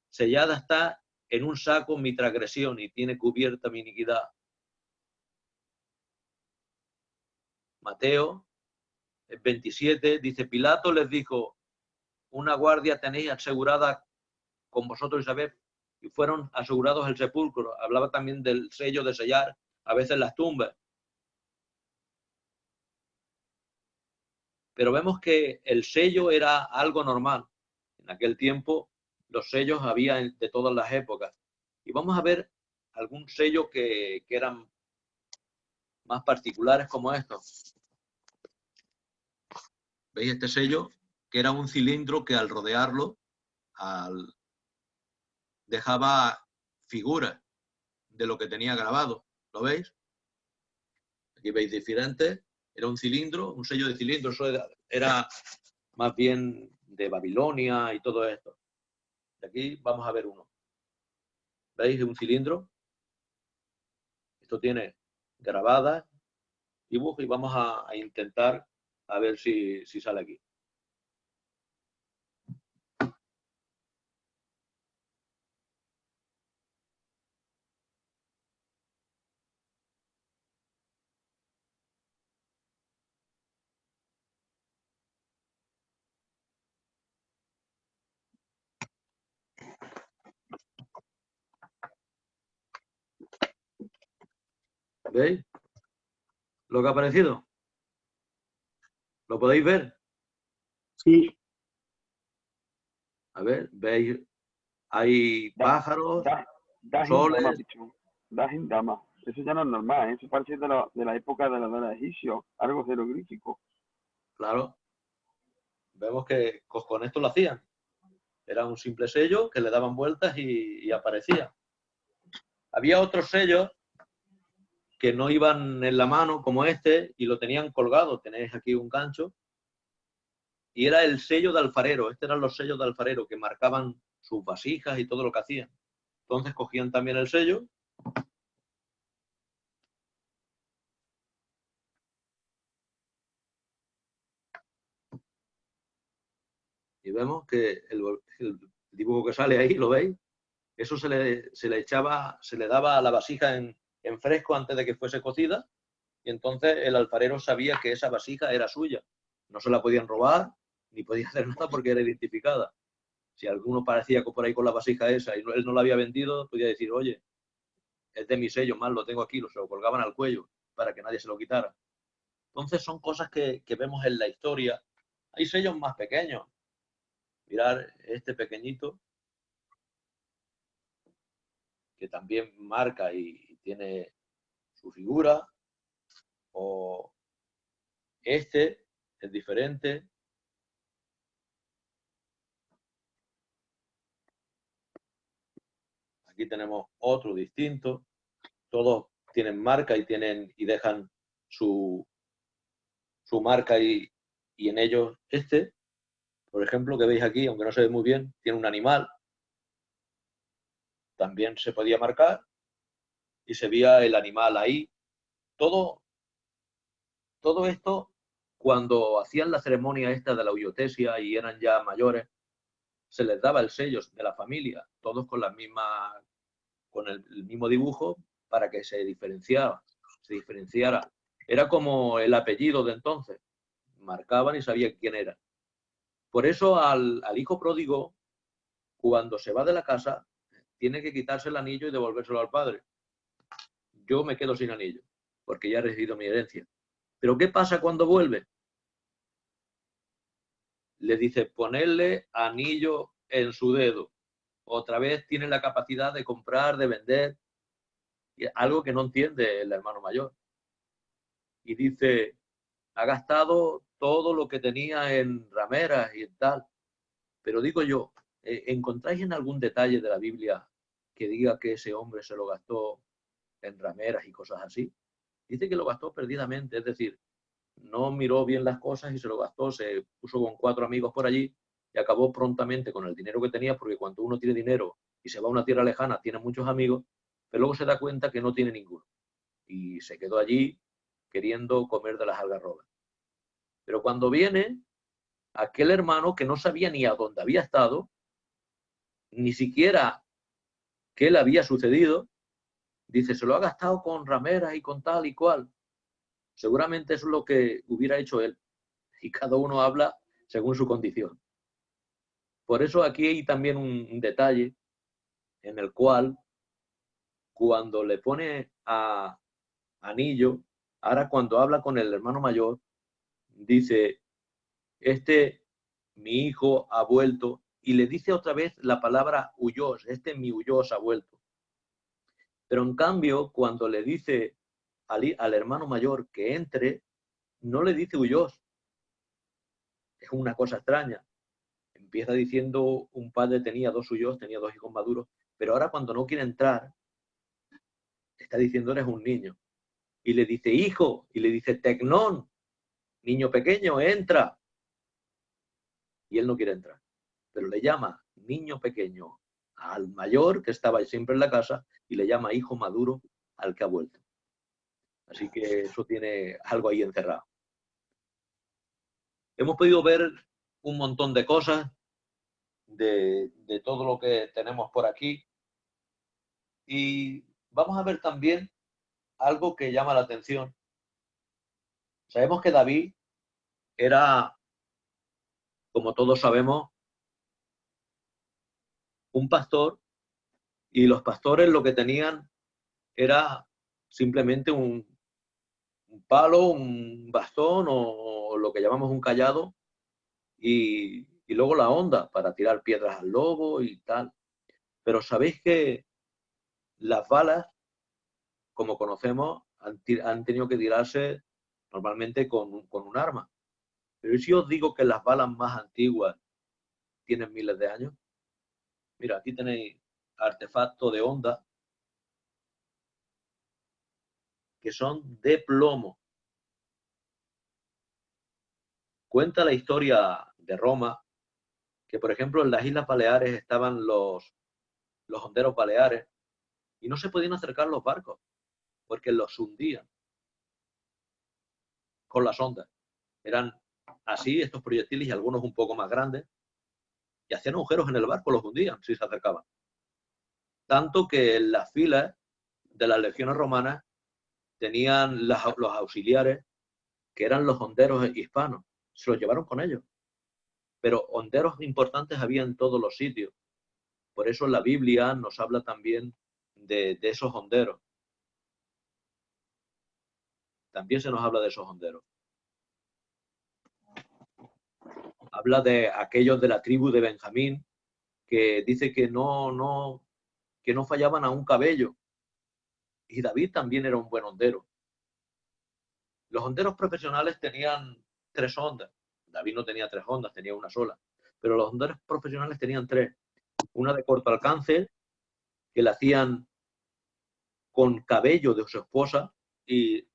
sellada está en un saco mi transgresión y tiene cubierta mi iniquidad. Mateo 27 dice, Pilato les dijo, una guardia tenéis asegurada con vosotros, Isabel, y fueron asegurados el sepulcro. Hablaba también del sello de sellar a veces las tumbas. Pero vemos que el sello era algo normal. En aquel tiempo los sellos había de todas las épocas. Y vamos a ver algún sello que eran más particulares como estos. ¿Veis este sello? Que era un cilindro que al rodearlo dejaba figuras de lo que tenía grabado. ¿Lo veis? Aquí veis diferentes. Era un cilindro, un sello de cilindro. Eso era más bien de Babilonia y todo esto. Y aquí vamos a ver uno. ¿Veis? Un cilindro. Esto tiene grabadas, dibujos, y vamos a intentar a ver si sale aquí. ¿Veis lo que ha aparecido? ¿Lo podéis ver? Sí. A ver, ¿veis? Hay pájaros, Dama, soles. pichón. Dama. Eso ya no es normal, ¿eh? Eso parece de la época de los egipcios, algo jeroglífico. Claro. Vemos que con esto lo hacían. Era un simple sello que le daban vueltas y aparecía. Había otros sellos que no iban en la mano como este y lo tenían colgado. Tenéis aquí un gancho. Y era el sello de alfarero. Estos eran los sellos de alfarero que marcaban sus vasijas y todo lo que hacían. Entonces cogían también el sello. Y vemos que el dibujo que sale ahí, ¿lo veis? Eso se le daba a la vasija en fresco antes de que fuese cocida. Y entonces el alfarero sabía que esa vasija era suya. No se la podían robar, ni podía hacer nada porque era identificada. Si alguno parecía por ahí con la vasija esa y él no la había vendido, podía decir, oye, es de mi sello, más lo tengo aquí, se lo colgaban al cuello para que nadie se lo quitara. Entonces son cosas que vemos en la historia. Hay sellos más pequeños. Mirad este pequeñito, que también marca y tiene su figura. O este es diferente. Aquí tenemos otro distinto. Todos tienen marca y dejan su marca y en ellos este, por ejemplo, que veis aquí, aunque no se ve muy bien, tiene un animal. También se podía marcar y se veía el animal ahí. Todo esto, cuando hacían la ceremonia esta de la huiotesia y eran ya mayores, se les daba el sello de la familia, todos con el mismo dibujo para que se diferenciara. Era como el apellido de entonces. Marcaban y sabían quién era. Por eso al hijo pródigo, cuando se va de la casa, tiene que quitarse el anillo y devolvérselo al padre. Yo me quedo sin anillo, porque ya he recibido mi herencia. Pero ¿qué pasa cuando vuelve? Le dice, ponerle anillo en su dedo. Otra vez tiene la capacidad de comprar, de vender, algo que no entiende el hermano mayor. Y dice, ha gastado todo lo que tenía en rameras y en tal. Pero digo yo, ¿encontráis en algún detalle de la Biblia que diga que ese hombre se lo gastó en rameras y cosas así? Dice que lo gastó perdidamente, es decir, no miró bien las cosas y se lo gastó, se puso con 4 amigos por allí y acabó prontamente con el dinero que tenía, porque cuando uno tiene dinero y se va a una tierra lejana, tiene muchos amigos, pero luego se da cuenta que no tiene ninguno. Y se quedó allí queriendo comer de las algarrobas. Pero cuando viene aquel hermano que no sabía ni a dónde había estado, ni siquiera qué le había sucedido, dice, se lo ha gastado con rameras y con tal y cual. Seguramente eso es lo que hubiera hecho él. Y cada uno habla según su condición. Por eso aquí hay también un detalle en el cual cuando le pone a anillo, ahora cuando habla con el hermano mayor, dice, mi hijo ha vuelto, y le dice otra vez la palabra huyós, mi huyós ha vuelto. Pero en cambio, cuando le dice al hermano mayor que entre, no le dice huyós, Es una cosa extraña. Empieza diciendo un padre tenía dos suyos, tenía dos hijos maduros, pero ahora cuando no quiere entrar, está diciendo eres un niño. Y le dice hijo, y le dice tecnón, niño pequeño, entra. Y él no quiere entrar. Pero le llama niño pequeño al mayor, que estaba siempre en la casa, y le llama hijo maduro al que ha vuelto. Así que eso tiene algo ahí encerrado. Hemos podido ver un montón de cosas de todo lo que tenemos por aquí. Y vamos a ver también algo que llama la atención. Sabemos que David era, como todos sabemos, un pastor, y los pastores lo que tenían era simplemente un palo, un bastón o lo que llamamos un cayado y luego la honda para tirar piedras al lobo y tal. Pero sabéis que las balas, como conocemos, han tenido que tirarse normalmente con un arma. Pero si os digo que las balas más antiguas tienen miles de años, mira, aquí tenéis artefactos de honda que son de plomo. Cuenta la historia de Roma que, por ejemplo, en las Islas Baleares estaban los honderos baleares y no se podían acercar los barcos porque los hundían con las ondas. Eran así estos proyectiles y algunos un poco más grandes y hacían agujeros en el barco, los hundían si se acercaban. Tanto que en las filas de las legiones romanas tenían los auxiliares que eran los honderos hispanos. Se los llevaron con ellos. Pero honderos importantes había en todos los sitios. Por eso la Biblia nos habla también de esos honderos. También se nos habla de esos honderos. Habla de aquellos de la tribu de Benjamín, que dice que no fallaban a un cabello. Y David también era un buen hondero. Los honderos profesionales tenían 3 hondas. David no tenía 3 hondas, tenía una sola. Pero los honderos profesionales tenían 3. Una de corto alcance, que la hacían con cabello de su esposa y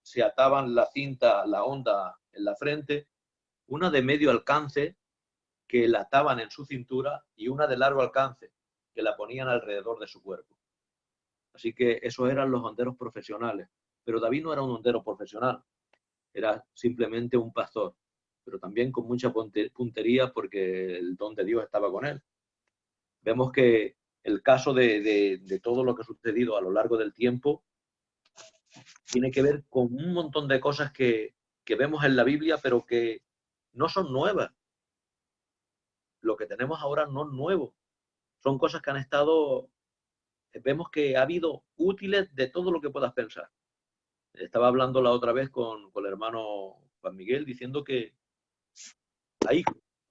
se ataban la cinta, la honda en la frente. Una de medio alcance, que la ataban en su cintura, y una de largo alcance, que la ponían alrededor de su cuerpo. Así que esos eran los honderos profesionales. Pero David no era un hondero profesional, era simplemente un pastor, pero también con mucha puntería porque el don de Dios estaba con él. Vemos que el caso de todo lo que ha sucedido a lo largo del tiempo tiene que ver con un montón de cosas que vemos en la Biblia, pero que no son nuevas. Lo que tenemos ahora no es nuevo. Son cosas que han estado, vemos que ha habido útiles de todo lo que puedas pensar. Estaba hablando la otra vez con el hermano Juan Miguel diciendo que hay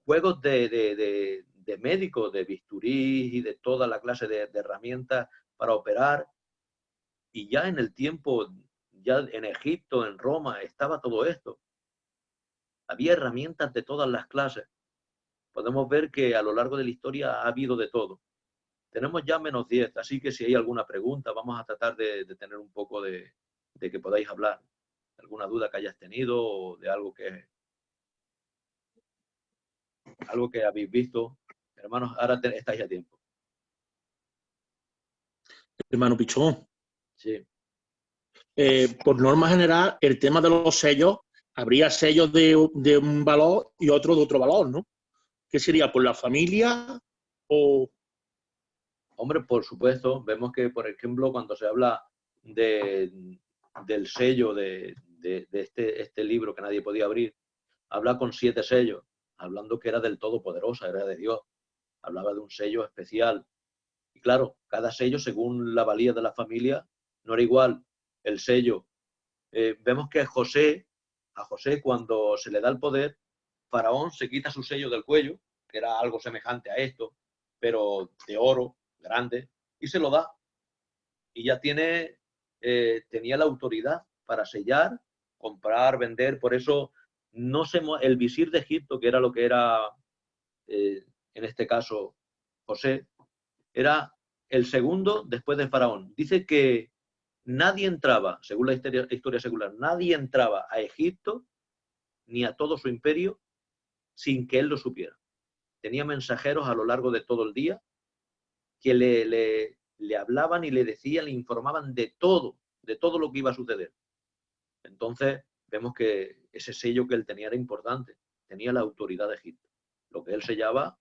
juegos de médicos, de bisturí y de toda la clase de herramientas para operar. Y ya en el tiempo, ya en Egipto, en Roma, estaba todo esto. Había herramientas de todas las clases. Podemos ver que a lo largo de la historia ha habido de todo. Tenemos ya -10, así que si hay alguna pregunta, vamos a tratar de tener un poco de que podáis hablar. Alguna duda que hayas tenido o de algo que habéis visto. Hermanos, ahora estáis a tiempo. Hermano Pichón, Sí. por norma general, el tema de los sellos, habría sellos de un valor y otro de otro valor, ¿no? ¿Qué sería? ¿Por la familia o...? Hombre, por supuesto, vemos que, por ejemplo, cuando se habla del sello de este libro que nadie podía abrir, habla con 7 sellos, hablando que era del Todopoderoso, era de Dios. Hablaba de un sello especial. Y claro, cada sello, según la valía de la familia, no era igual el sello. Vemos que a José, cuando se le da el poder, Faraón se quita su sello del cuello, que era algo semejante a esto, pero de oro, grande, y se lo da. Y ya tenía la autoridad para sellar, comprar, vender. Por eso el visir de Egipto, que era lo que era, en este caso, José, era el segundo después de Faraón. Dice que nadie entraba, según la historia secular, nadie entraba a Egipto ni a todo su imperio sin que él lo supiera. Tenía mensajeros a lo largo de todo el día que le hablaban y le decían, le informaban de todo lo que iba a suceder. Entonces, vemos que ese sello que él tenía era importante. Tenía la autoridad de Egipto. Lo que él sellaba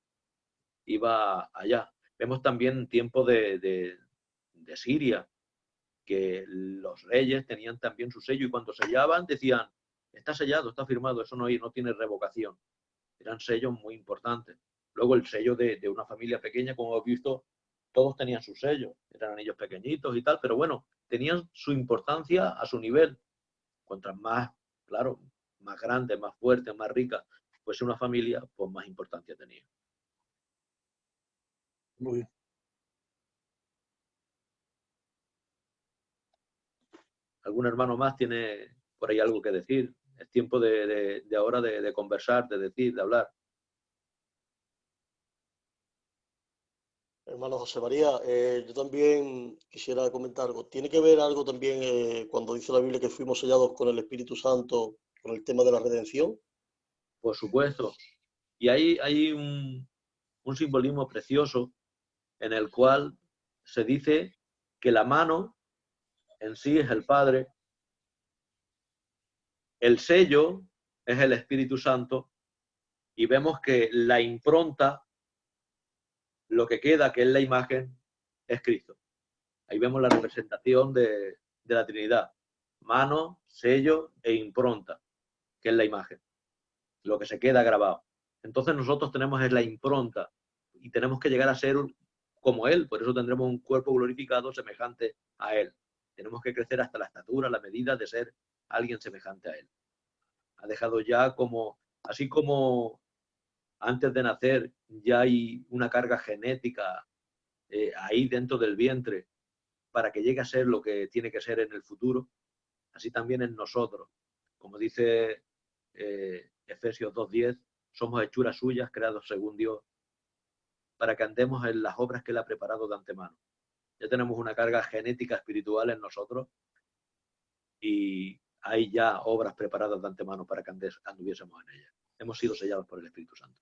iba allá. Vemos también en tiempo de Siria, que los reyes tenían también su sello y cuando sellaban decían, está sellado, está firmado, eso no tiene revocación. Eran sellos muy importantes. Luego el sello de una familia pequeña, como hemos visto, todos tenían su sello. Eran anillos pequeñitos y tal, pero bueno, tenían su importancia a su nivel. Cuantas más, claro, más grande, más fuerte, más rica fuese una familia, pues más importancia tenía. Muy bien. ¿Algún hermano más tiene por ahí algo que decir? Es tiempo de ahora de conversar, de decir, de hablar. Hermano José María, yo también quisiera comentar algo. ¿Tiene que ver algo también cuando dice la Biblia que fuimos sellados con el Espíritu Santo, con el tema de la redención? Por supuesto. Y hay un simbolismo precioso en el cual se dice que la mano en sí es el Padre, el sello es el Espíritu Santo y vemos que la impronta, lo que queda, que es la imagen, es Cristo. Ahí vemos la representación de la Trinidad. Mano, sello e impronta, que es la imagen. Lo que se queda grabado. Entonces nosotros tenemos es la impronta y tenemos que llegar a ser como Él. Por eso tendremos un cuerpo glorificado semejante a Él. Tenemos que crecer hasta la estatura, la medida de ser alguien semejante a Él. Ha dejado ya como, así como antes de nacer ya hay una carga genética ahí dentro del vientre para que llegue a ser lo que tiene que ser en el futuro, así también en nosotros. Como dice Efesios 2:10, somos hechuras suyas, creados según Dios, para que andemos en las obras que Él ha preparado de antemano. Ya tenemos una carga genética espiritual en nosotros y hay ya obras preparadas de antemano para que anduviésemos en ellas. Hemos sido sellados por el Espíritu Santo.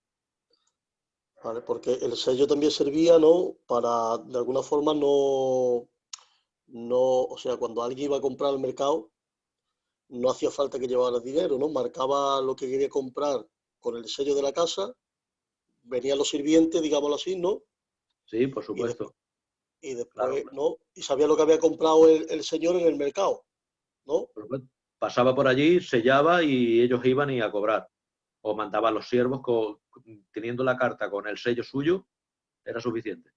¿Vale? Porque el sello también servía, ¿no? Para, de alguna forma, o sea, cuando alguien iba a comprar al mercado, no hacía falta que llevara dinero, ¿no? Marcaba lo que quería comprar con el sello de la casa, venían los sirvientes, digámoslo así, ¿no? Sí, por supuesto. Y después, Claro. ¿no? Y sabía lo que había comprado el señor en el mercado, ¿no? Pasaba por allí, sellaba y ellos iban y a cobrar. O mandaban los siervos teniendo la carta con el sello suyo, era suficiente.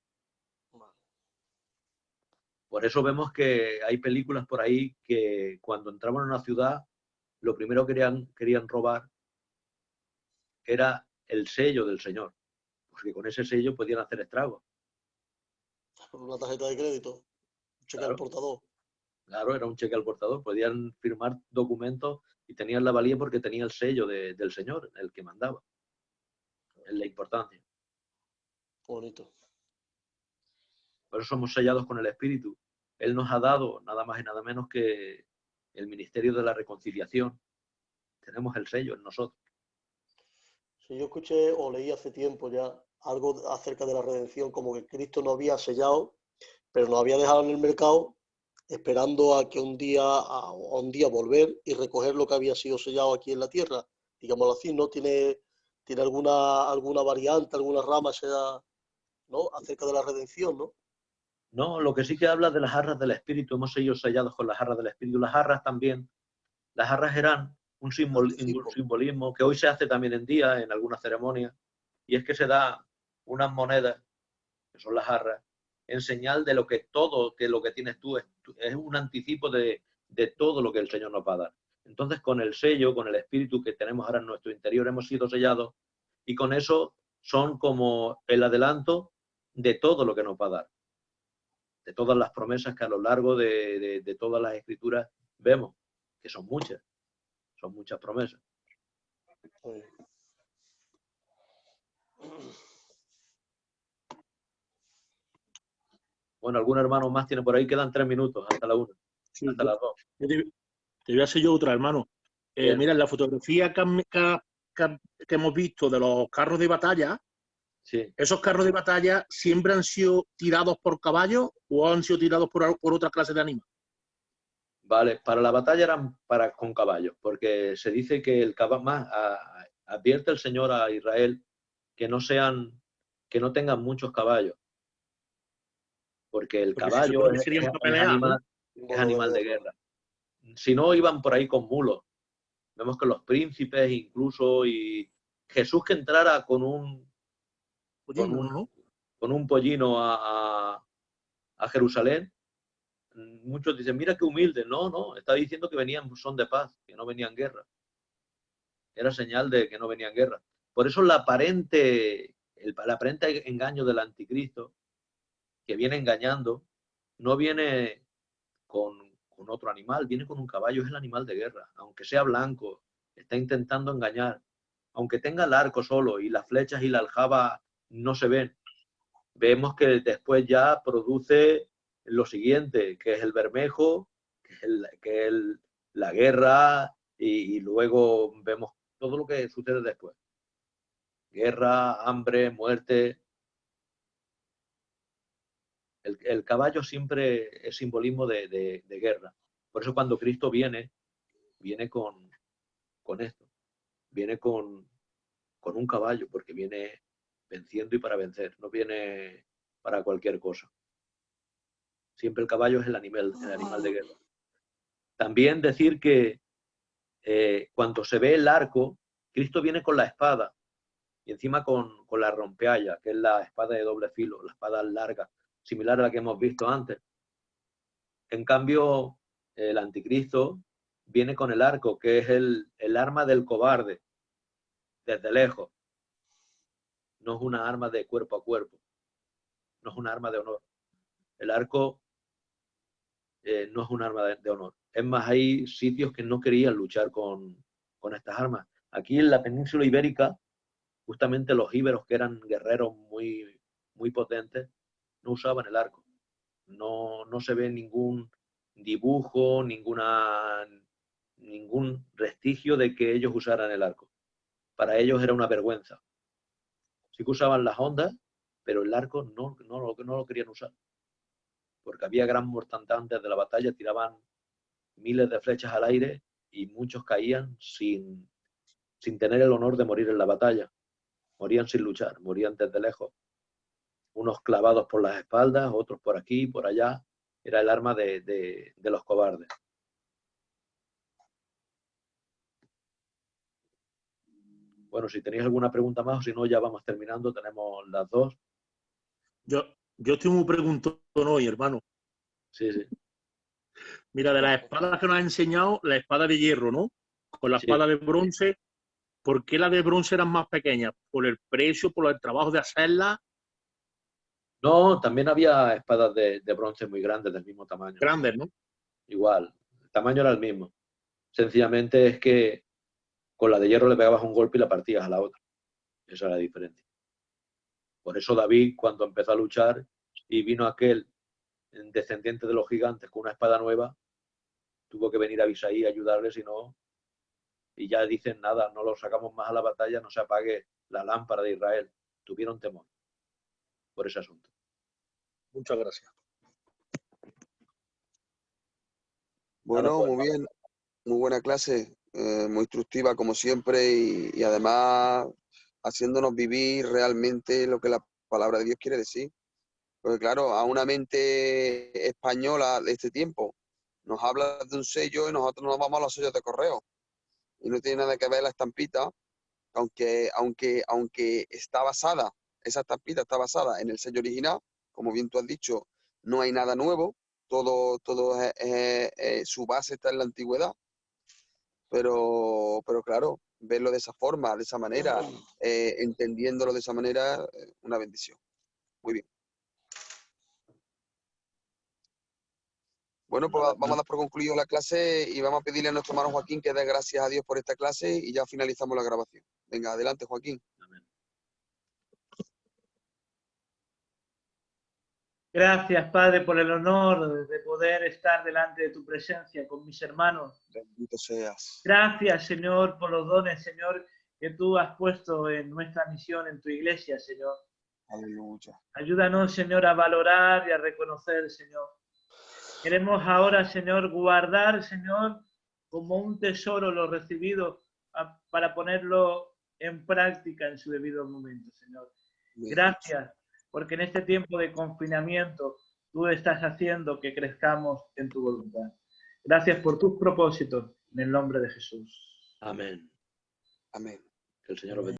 Por eso vemos que hay películas por ahí que cuando entraban en una ciudad, lo primero que querían robar era el sello del Señor, porque con ese sello podían hacer estragos. Una tarjeta de crédito, un cheque al portador. Claro, era un cheque al portador, podían firmar documentos y tenían la valía porque tenía el sello del Señor, el que mandaba. Es la importancia. Bonito. Por eso somos sellados con el Espíritu. Él nos ha dado nada más y nada menos que el ministerio de la reconciliación. Tenemos el sello en nosotros. Sí, yo escuché o leí hace tiempo ya algo acerca de la redención, como que Cristo nos había sellado, pero nos había dejado en el mercado esperando a que un día volver y recoger lo que había sido sellado aquí en la tierra. Digámoslo así, ¿no? Tiene alguna variante, alguna rama sea, ¿no? Acerca de la redención, ¿no? No, lo que sí que habla de las arras del Espíritu, hemos sido sellados con las arras del Espíritu. Las arras también, las arras eran un simbolismo que hoy se hace también en día, en algunas ceremonias, y es que se da unas monedas, que son las arras, en señal de lo que lo que tienes tú es un anticipo de todo lo que el Señor nos va a dar. Entonces, con el sello, con el Espíritu que tenemos ahora en nuestro interior, hemos sido sellados, y con eso son como el adelanto de todo lo que nos va a dar, de todas las promesas que a lo largo de todas las escrituras vemos, que son muchas promesas. Sí. Bueno, algún hermano más tiene por ahí, quedan 3 minutos hasta la 1, Sí, hasta las 2. te voy a hacer yo otra, hermano. Bien. Mira, en la fotografía que hemos visto de los carros de batalla, Sí. ¿esos carros de batalla siempre han sido tirados por caballos o han sido tirados por otra clase de animal? Vale, para la batalla eran con caballos, porque se dice que el caballo más advierte el Señor a Israel que no tengan muchos caballos, porque el Porque se caballo supone que serían para es pelear, ¿no? animal de guerra. Si no, iban por ahí con mulos. Vemos que los príncipes incluso, y Jesús que entrara con un Pollino, ¿no? pollino a Jerusalén, muchos dicen, mira qué humilde. No, está diciendo que venían son de paz, que no venían guerra. Era señal de que no venían guerra. Por eso el aparente engaño del anticristo, que viene engañando, no viene con otro animal, viene con un caballo, es el animal de guerra. Aunque sea blanco, está intentando engañar. Aunque tenga el arco solo y las flechas y la aljaba no se ven, vemos que después ya produce lo siguiente, que es el bermejo, que es la guerra, y luego vemos todo lo que sucede después. Guerra, hambre, muerte. El caballo siempre es simbolismo de guerra. Por eso cuando Cristo viene con esto. Viene con un caballo, porque viene venciendo y para vencer. No viene para cualquier cosa. Siempre el caballo es el animal de guerra. También decir que cuando se ve el arco, Cristo viene con la espada y encima con la rompealla, que es la espada de doble filo, la espada larga, similar a la que hemos visto antes. En cambio, el anticristo viene con el arco, que es el arma del cobarde, desde lejos. No es una arma de cuerpo a cuerpo, no es un arma de honor. El arco no es un arma de honor. Es más, hay sitios que no querían luchar con estas armas. Aquí en la península ibérica, justamente los íberos, que eran guerreros muy, muy potentes, no usaban el arco. No se ve ningún dibujo, ningún vestigio de que ellos usaran el arco. Para ellos era una vergüenza. Sí que usaban las ondas, pero el arco no lo querían usar. Porque había gran mortandad antes de la batalla, tiraban miles de flechas al aire y muchos caían sin tener el honor de morir en la batalla. Morían sin luchar, morían desde lejos. Unos clavados por las espaldas, otros por aquí, por allá. Era el arma de los cobardes. Bueno, si tenéis alguna pregunta más, o si no, ya vamos terminando. Tenemos las 2. Yo estoy muy preguntón hoy, hermano. Sí, sí. Mira, de las espadas que nos ha enseñado, la espada de hierro, ¿no? Con la Sí. espada de bronce, ¿por qué las de bronce eran más pequeñas? ¿Por el precio, por el trabajo de hacerlas? No, también había espadas de bronce muy grandes, del mismo tamaño. Grandes, ¿no? Igual, el tamaño era el mismo. Sencillamente es que con la de hierro le pegabas un golpe y la partías a la otra. Esa era la diferencia. Por eso David, cuando empezó a luchar y vino aquel descendiente de los gigantes con una espada nueva, tuvo que venir a Abisaí a ayudarle, si no, y ya dicen, nada, no lo sacamos más a la batalla, no se apague la lámpara de Israel. Tuvieron temor por ese asunto. Muchas gracias. Bueno, Nada, pues, muy bien, muy buena clase, muy instructiva como siempre y además haciéndonos vivir realmente lo que la palabra de Dios quiere decir. Porque claro, a una mente española de este tiempo nos habla de un sello y nosotros nos vamos a los sellos de correo. Y no tiene nada que ver la estampita, aunque está basada, esa estampita está basada en el sello original, como bien tú has dicho, no hay nada nuevo, todo su base está en la antigüedad, pero claro, verlo de esa forma, de esa manera, entendiéndolo de esa manera, una bendición. Muy bien. Bueno, pues vamos a dar por concluido la clase y vamos a pedirle a nuestro hermano Joaquín que dé gracias a Dios por esta clase y ya finalizamos la grabación. Venga, adelante, Joaquín. Gracias, Padre, por el honor de poder estar delante de tu presencia con mis hermanos. Bendito seas. Gracias, Señor, por los dones, Señor, que tú has puesto en nuestra misión, en tu iglesia, Señor. Aleluya. Ayúdanos, Señor, a valorar y a reconocer, Señor. Queremos ahora, Señor, guardar, Señor, como un tesoro lo recibido para ponerlo en práctica en su debido momento, Señor. Gracias, porque en este tiempo de confinamiento tú estás haciendo que crezcamos en tu voluntad. Gracias por tus propósitos, en el nombre de Jesús. Amén. Amén. Que el Señor lo bendiga.